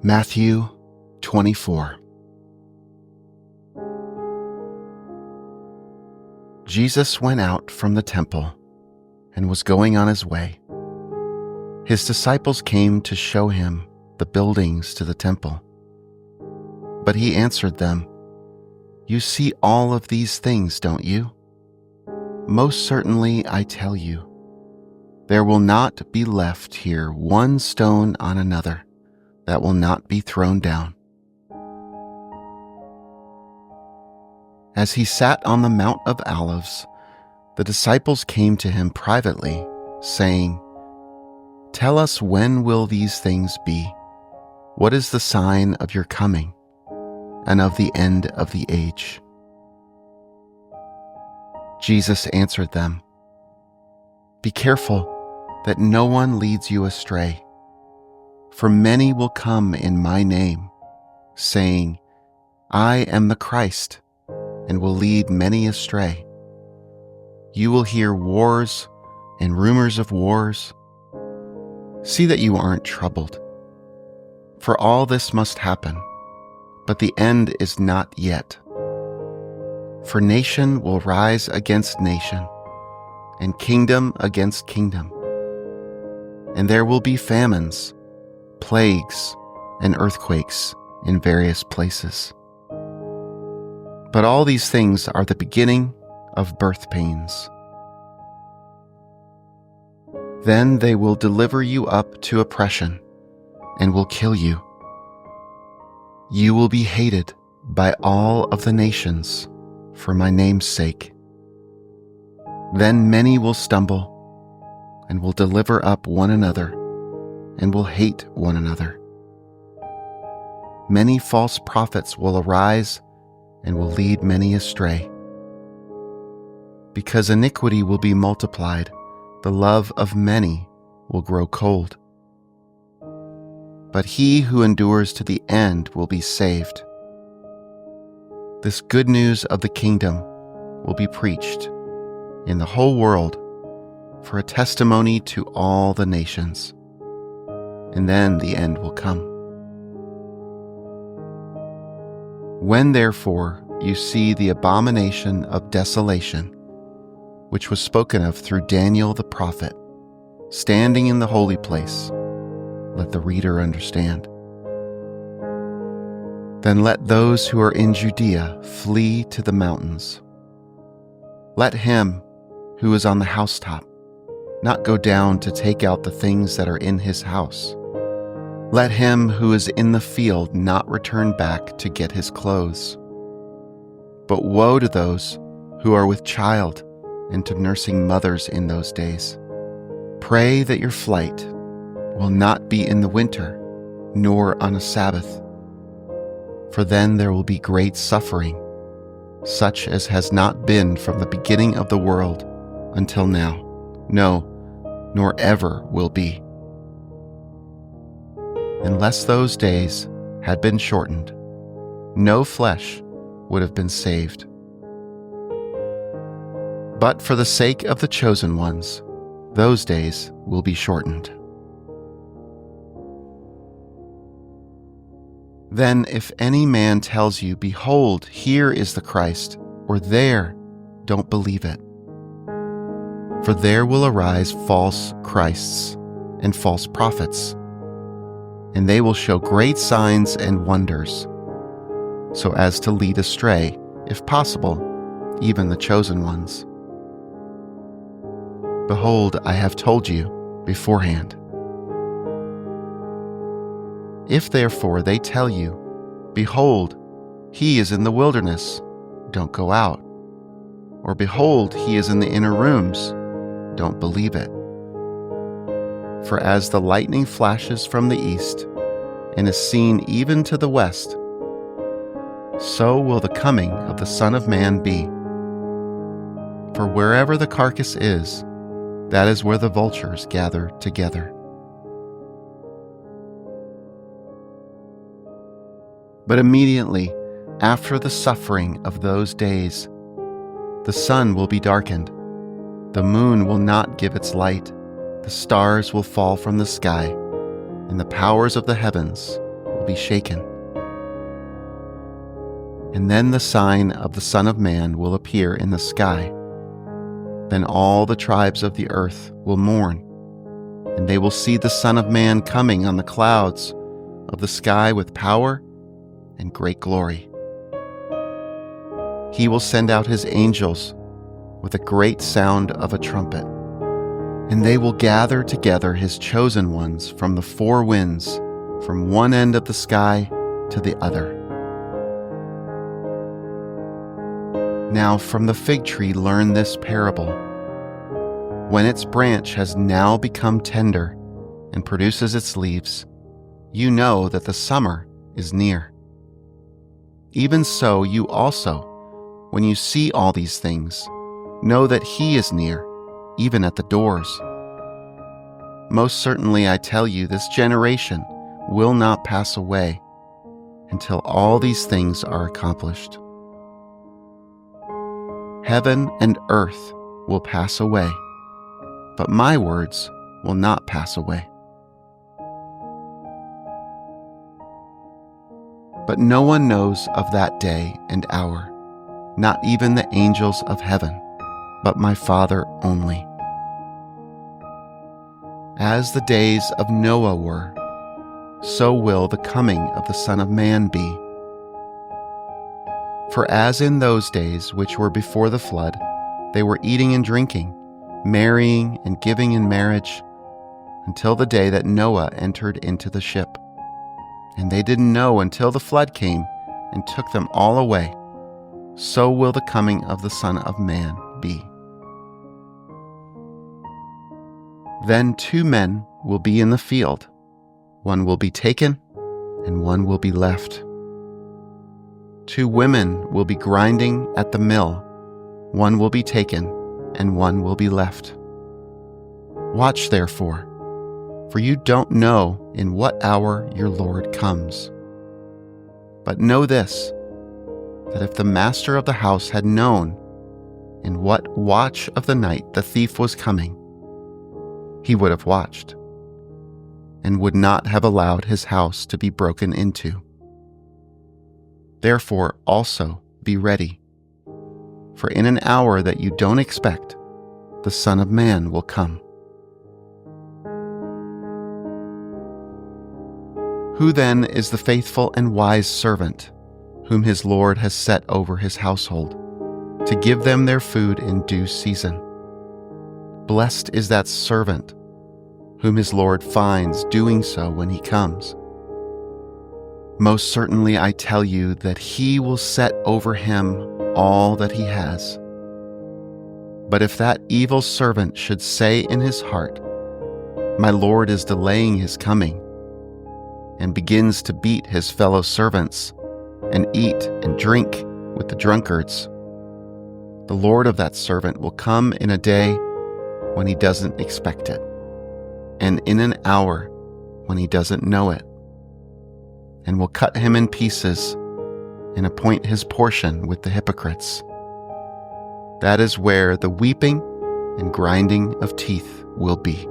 Matthew 24. Jesus went out from the temple and was going on his way. His disciples came to show him the buildings to the temple. But he answered them, "You see all of these things, don't you? Most certainly I tell you, there will not be left here one stone on another that will not be thrown down." As he sat on the Mount of Olives, the disciples came to him privately, saying, "Tell us, when will these things be? What is the sign of your coming and of the end of the age?" Jesus answered them, "Be careful that no one leads you astray. For many will come in my name, saying, 'I am the Christ,' and will lead many astray. You will hear wars and rumors of wars. See that you aren't troubled. For all this must happen, but the end is not yet. For nation will rise against nation, and kingdom against kingdom. And there will be famines, plagues, and earthquakes in various places. But all these things are the beginning of birth pains. Then they will deliver you up to oppression and will kill you. You will be hated by all of the nations for my name's sake. Then many will stumble and will deliver up one another and will hate one another. Many false prophets will arise and will lead many astray. Because iniquity will be multiplied, the love of many will grow cold. But he who endures to the end will be saved. This good news of the kingdom will be preached in the whole world for a testimony to all the nations, and then the end will come. When therefore you see the abomination of desolation, which was spoken of through Daniel the prophet, standing in the holy place, let the reader understand. Then let those who are in Judea flee to the mountains. Let him who is on the housetop not go down to take out the things that are in his house. Let him who is in the field not return back to get his clothes. But woe to those who are with child and to nursing mothers in those days. Pray that your flight will not be in the winter, nor on a Sabbath. For then there will be great suffering, such as has not been from the beginning of the world until now, no, nor ever will be. Unless those days had been shortened, no flesh would have been saved. But for the sake of the chosen ones, those days will be shortened. Then if any man tells you, 'Behold, here is the Christ,' or 'There,' don't believe it. For there will arise false Christs and false prophets, and they will show great signs and wonders, so as to lead astray, if possible, even the chosen ones. Behold, I have told you beforehand. If therefore they tell you, 'Behold, he is in the wilderness,' don't go out. Or 'Behold, he is in the inner rooms,' don't believe it. For as the lightning flashes from the east and is seen even to the west, so will the coming of the Son of Man be. For wherever the carcass is, that is where the vultures gather together. But immediately after the suffering of those days, the sun will be darkened, the moon will not give its light, the stars will fall from the sky, and the powers of the heavens will be shaken. And then the sign of the Son of Man will appear in the sky. Then all the tribes of the earth will mourn, and they will see the Son of Man coming on the clouds of the sky with power and great glory. He will send out his angels with a great sound of a trumpet, and they will gather together his chosen ones from the four winds, from one end of the sky to the other. Now from the fig tree learn this parable. When its branch has now become tender and produces its leaves, you know that the summer is near. Even so, you also, when you see all these things, know that he is near, even at the doors. Most certainly I tell you, this generation will not pass away until all these things are accomplished. Heaven and earth will pass away, but my words will not pass away. But no one knows of that day and hour, not even the angels of heaven, but my Father only. As the days of Noah were, so will the coming of the Son of Man be. For as in those days which were before the flood, they were eating and drinking, marrying and giving in marriage, until the day that Noah entered into the ship. And they didn't know until the flood came and took them all away. So will the coming of the Son of Man be. Then 2 men will be in the field. One will be taken, and one will be left. 2 women will be grinding at the mill. One will be taken, and one will be left. Watch therefore, for you don't know in what hour your Lord comes. But know this, that if the master of the house had known in what watch of the night the thief was coming, he would have watched, and would not have allowed his house to be broken into. Therefore also be ready, for in an hour that you don't expect, the Son of Man will come. Who then is the faithful and wise servant, whom his Lord has set over his household, to give them their food in due season? Blessed is that servant, whom his Lord finds doing so when he comes. Most certainly I tell you that he will set over him all that he has. But if that evil servant should say in his heart, "My Lord is delaying his coming," and begins to beat his fellow servants, and eat and drink with the drunkards, the Lord of that servant will come in a day when he doesn't expect it, and in an hour when he doesn't know it, and will cut him in pieces and appoint his portion with the hypocrites. That is where the weeping and grinding of teeth will be.